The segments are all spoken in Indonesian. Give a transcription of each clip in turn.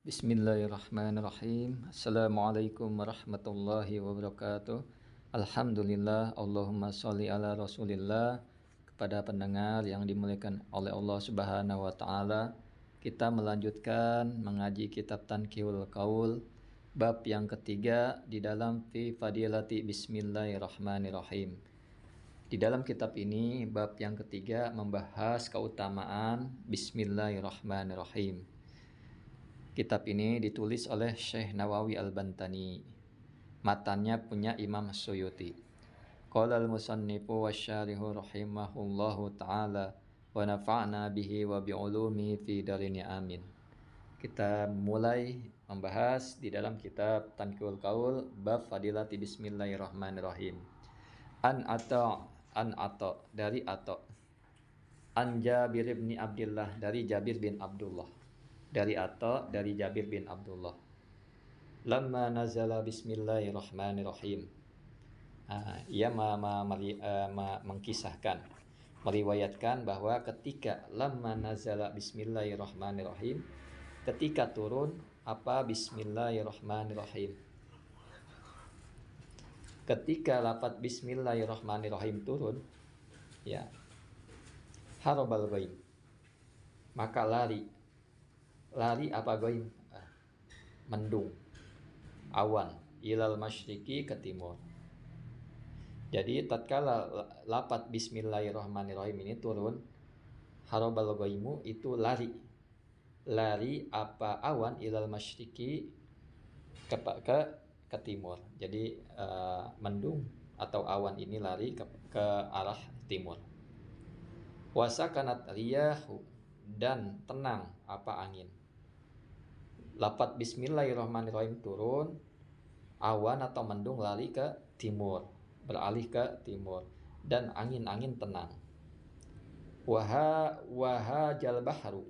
Bismillahirrahmanirrahim. Assalamualaikum warahmatullahi wabarakatuh. Alhamdulillah, Allahumma sholli ala Rasulillah. Kepada pendengar yang dimuliakan oleh Allah Subhanahu wa taala, kita melanjutkan mengaji kitab Tanqihul Qaul bab yang ketiga di dalam fi fadilati bismillahirrahmanirrahim. Di dalam kitab ini bab yang ketiga membahas keutamaan bismillahirrahmanirrahim. Kitab ini ditulis oleh Syekh Nawawi Al-Bantani. Matannya punya Imam Suyuti. Qala al-musannifu wasyarihu rahimahullahu ta'ala wa nafa'na bihi wa bi'ulumihi fi darini amin. Kita mulai membahas di dalam kitab Tanqihul Qaul bab fadilati bismillahirrahmanirrahim. An Ata dari Ata. An Jabir bin Abdullah dari Jabir bin Abdullah. Dari Atta dari Jabir bin Abdullah. Lamma nazala bismillahirrahmanirrahim. Ia mengkisahkan, meriwayatkan bahwa ketika lamma nazala bismillahirrahmanirrahim, ketika turun apa bismillahirrahmanirrahim. Ketika lafaz bismillahirrahmanirrahim turun, ya, harabal ghaib, maka lari apa goim? Mendung, awan, ilal masyriqi ke timur. Jadi tatkala lafaz bismillahirrahmanirrahim ini turun, harabal goimu itu lari apa awan ilal masyriqi ke timur. Jadi mendung atau awan ini lari ke arah timur. Wasakanat riyahu, dan tenang apa angin. Lafaz bismillahirrahmanirrahim turun, awan atau mendung lari ke timur, beralih ke timur, dan angin-angin tenang. Waha jal bahru,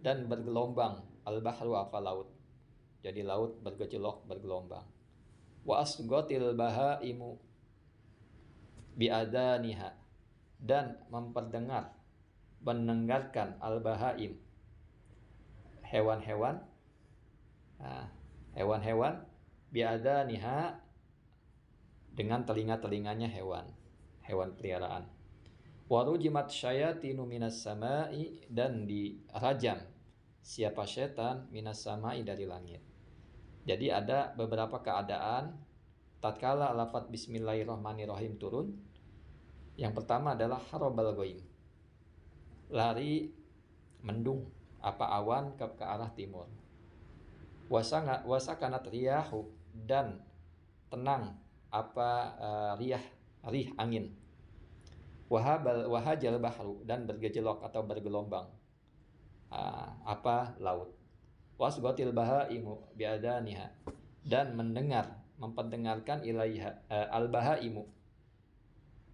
dan bergelombang. Al bahru apa laut, jadi laut bergejolak bergelombang. Wa asgotil bahaimu biadaniha, dan mendengarkan al bahaim, hewan-hewan biadaniha, dengan telinga-telinganya hewan peliharaan. Warujimat syayatinu minas samai, dan dirajam siapa setan minas samai, dari langit. Jadi ada beberapa keadaan tatkala lafaz bismillahirrahmanirrahim turun. Yang pertama adalah harabal ghaim, lari mendung apa awan ke arah timur. Wasakanat riyahu, dan tenang apa rih angin. Wahajal bahru, dan bergejolak atau bergelombang apa laut. Wasgotil bahaimu biadaniha, dan memperdengarkan ilaiha al bahaimu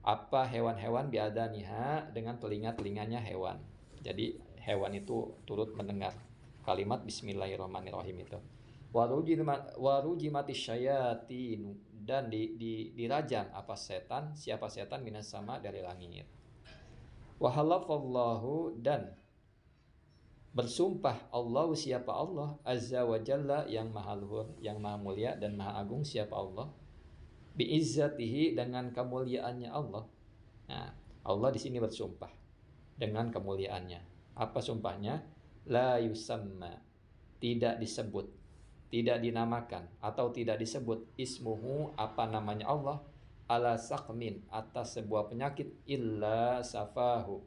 apa hewan-hewan biadaniha, dengan telinga-telinganya hewan. Jadi hewan itu turut mendengar kalimat bismillahirrahmanirrahim itu. Warujimatis syayatinu, dan dirajam apa siapa setan minas sama, dari langit. Wahalafallahu, dan bersumpah Allah, siapa Allah, azza wa jalla, yang maha luhur, yang maha mulia dan maha agung, siapa Allah, biizzatihi, dengan kemuliaannya Allah. Nah, Allah di sini bersumpah dengan kemuliaannya. Apa sumpahnya? La yusamma, tidak disebut, tidak dinamakan atau tidak disebut ismuhu apa namanya Allah, ala saqmin, atas sebuah penyakit, illa safahu,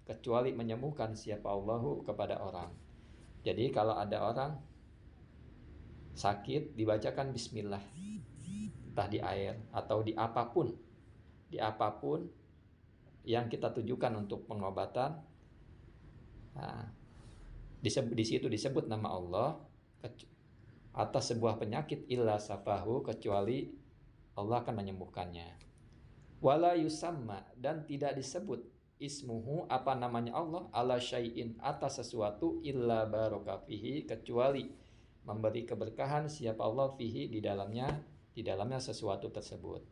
kecuali menyembuhkan siapa Allahu kepada orang. Jadi kalau ada orang sakit, dibacakan bismillah, entah di air atau di apapun yang kita tujukan untuk pengobatan. Di situ disebut nama Allah atas sebuah penyakit, illa safahu, kecuali Allah akan menyembuhkannya. Wala yusamma, dan tidak disebut ismuhu apa namanya Allah, ala syai'in, atas sesuatu, illa baraka fihi, kecuali memberi keberkahan siapa Allah fihi, di dalamnya sesuatu tersebut.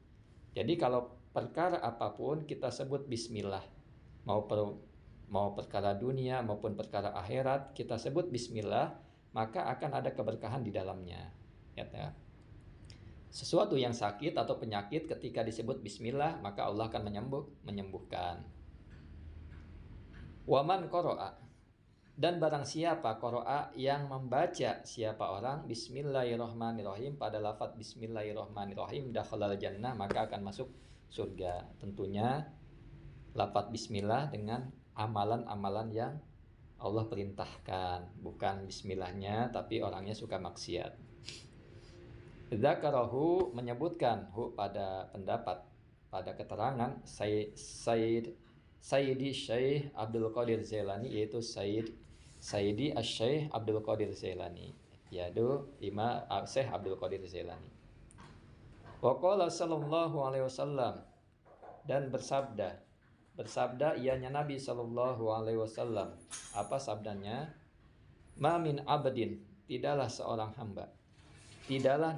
Jadi kalau perkara apapun kita sebut bismillah, mau perkara dunia maupun perkara akhirat, kita sebut bismillah, maka akan ada keberkahan di dalamnya. Ya. Sesuatu yang sakit atau penyakit ketika disebut bismillah, maka Allah akan menyembuhkan. Waman qara'a, dan barang siapa qara'a yang membaca siapa orang bismillahirrahmanirrahim pada lafaz bismillahirrahmanirrahim dakhalal jannah, maka akan masuk surga. Tentunya lafaz bismillah dengan amalan-amalan yang Allah perintahkan, bukan bismillahnya tapi orangnya suka maksiat. Dzakarahu, menyebutkan hu pada pendapat, pada keterangan Sayyidi Syekh Abdul Qadir Jailani, yaitu Sayyidi Asy-Syaikh Abdul Qadir Jailani, yaitu Imam Syekh Abdul Qadir Jailani. Wa qala sallallahu alaihi wasallam, dan bersabda ianya Nabi sallallahu alaihi wasallam. Apa sabdanya? Ma min abdin, tidaklah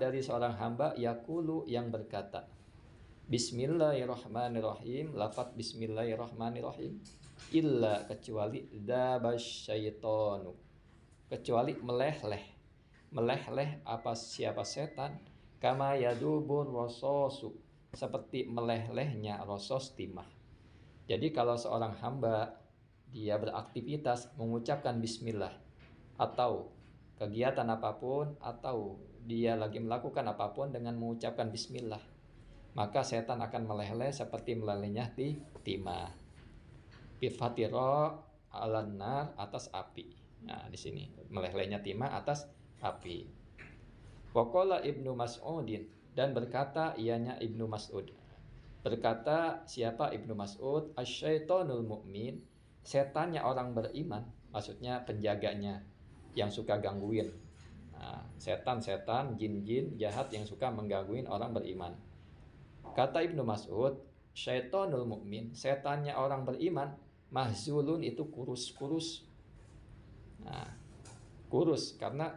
dari seorang hamba yaqulu, yang berkata bismillahirrahmanirrahim, lafaz bismillahirrahmanirrahim, illa, kecuali dzabasyaitonu, kecuali meleleh apa siapa setan, kama yadubur rososu, seperti melelehnya rosos timah. Jadi kalau seorang hamba dia beraktivitas mengucapkan bismillah, atau kegiatan apapun, atau dia lagi melakukan apapun dengan mengucapkan bismillah, maka setan akan meleleh seperti melelehnya timah. Bifatiro alanar, atas api. Nah, di sini melelehnya timah atas api. Waqala Ibnu Mas'udin, dan berkata ianya Ibnu Mas'ud. Berkata siapa Ibnu Mas'ud? Asyaitonul mu'min, setannya orang beriman, maksudnya penjaganya yang suka gangguin. Nah, setan-setan, jin-jin jahat yang suka menggangguin orang beriman. Kata Ibnu Mas'ud, syaitonul mu'min, setannya orang beriman, mahzulun, itu kurus. Nah, kurus karena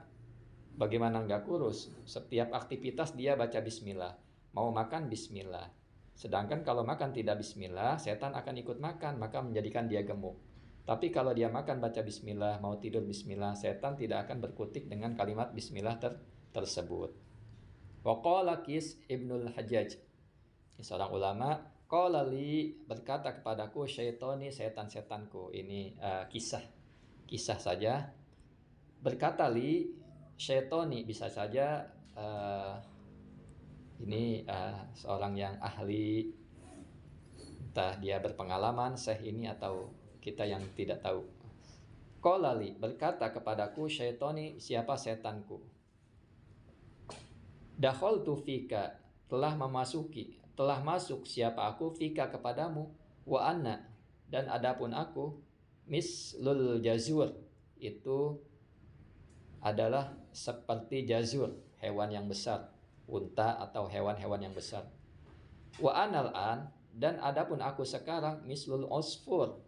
bagaimana enggak kurus? Setiap aktivitas dia baca bismillah. Mau makan bismillah. Sedangkan kalau makan tidak bismillah, setan akan ikut makan, maka menjadikan dia gemuk. Tapi kalau dia makan baca bismillah, mau tidur bismillah, setan tidak akan berkutik dengan kalimat bismillah tersebut. Wa qala Qis Ibnul Hajjaj, seorang ulama, qala li, berkata kepadaku, syaitoni, setan-setanku. Ini kisah saja. Berkata li, syaitoni, bisa saja ini seorang yang ahli, entah dia berpengalaman syekh ini atau kita yang tidak tahu. Qala li, berkata kepadaku, syaitoni, siapa setanku. Dakhaltu fika, telah masuk siapa aku, fika kepadamu, wa anna, dan adapun aku, mislul jazur, itu adalah seperti jazur, hewan yang besar, unta atau hewan-hewan yang besar. Wa anal an, dan adapun aku sekarang, mislul usfur,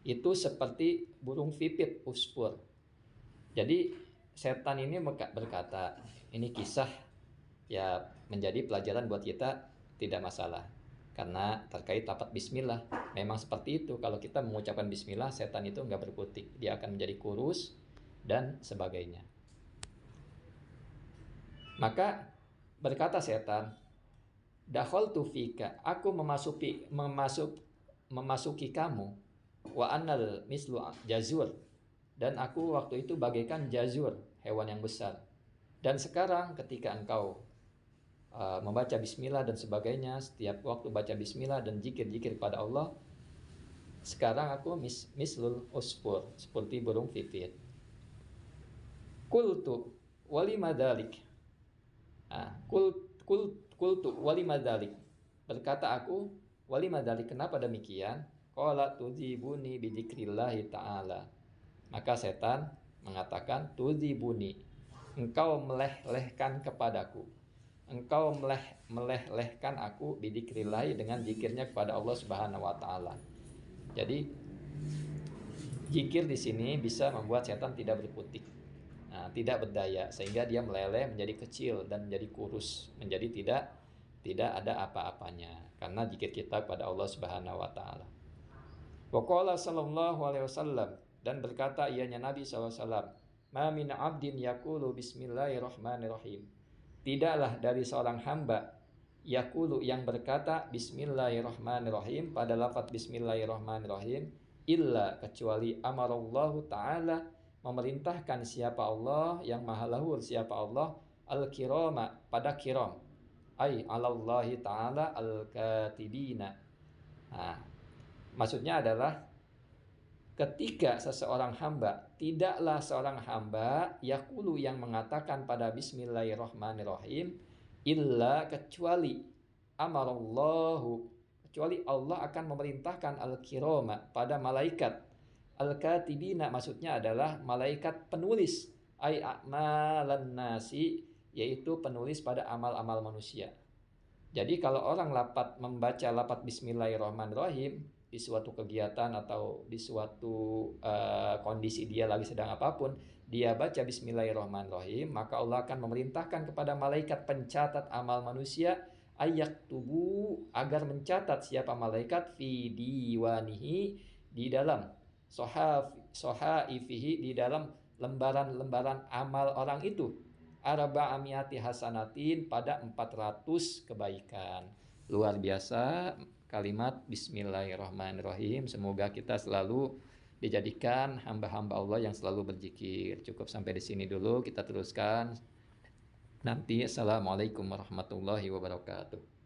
itu seperti burung pipit, usfur. Jadi setan ini berkata, ini kisah ya, menjadi pelajaran buat kita, tidak masalah. Karena terkait lafaz bismillah, memang seperti itu. Kalau kita mengucapkan bismillah, setan itu enggak berkutik, dia akan menjadi kurus dan sebagainya. Maka berkata setan, dakhaltu fika, aku memasuki kamu, wa annal mislu jazur, dan aku waktu itu bagaikan jazur, hewan yang besar. Dan sekarang ketika engkau membaca bismillah dan sebagainya, setiap waktu baca bismillah dan zikir-zikir pada Allah, sekarang aku mislul usfur, seperti burung pipit. Qultu walima dzalik, qultu walima dzalik, berkata aku, walima dzalik, kenapa demikian? Qala tudzibuni bidzikrillahi ta'ala, maka setan mengatakan, tudzibuni, engkau melelehkan kepadaku, engkau melelehkan aku, bidzikrillahi, dengan zikirnya kepada Allah Subhanahu wa taala. Jadi zikir di sini bisa membuat setan tidak berkutik, tidak berdaya, sehingga dia meleleh menjadi kecil dan menjadi kurus, menjadi tidak ada apa-apanya karena zikir kita kepada Allah Subhanahu wa taala. Wa qala sallallahu alaihi wasallam, dan berkata ianya Nabi sallallahu alaihi wasallam, Ma min 'abdin yaqulu bismillahirrahmanirrahim. Tidaklah dari seorang hamba yaqulu yang berkata bismillahirrahmanirrahim pada lafaz bismillahirrahmanirrahim illa kecuali amarallahu taala memerintahkan siapa Allah yang maha lahur siapa Allah al-kirama pada kiram ay alallahi taala al-katibina. Nah, maksudnya adalah ketika seseorang hamba, tidaklah seorang hamba yakulu yang mengatakan pada bismillahirrahmanirrahim illa kecuali amarallahu kecuali Allah akan memerintahkan al-kirama pada malaikat al-katibina maksudnya adalah malaikat penulis ay a'malan nasi yaitu penulis pada amal-amal manusia. Jadi kalau orang membaca lapat bismillahirrahmanirrahim di suatu kegiatan atau di suatu kondisi dia lagi sedang apapun, dia baca bismillahirrahmanirrahim, maka Allah akan memerintahkan kepada malaikat pencatat amal manusia ayak tubuh agar mencatat siapa malaikat fi diwanihi di dalam sohaifihi di dalam lembaran-lembaran amal orang itu arba'amiyati hasanatin pada 400 kebaikan. Luar biasa kalimat bismillahirrahmanirrahim. Semoga kita selalu dijadikan hamba-hamba Allah yang selalu berzikir. Cukup sampai di sini dulu, kita teruskan nanti. Assalamualaikum warahmatullahi wabarakatuh.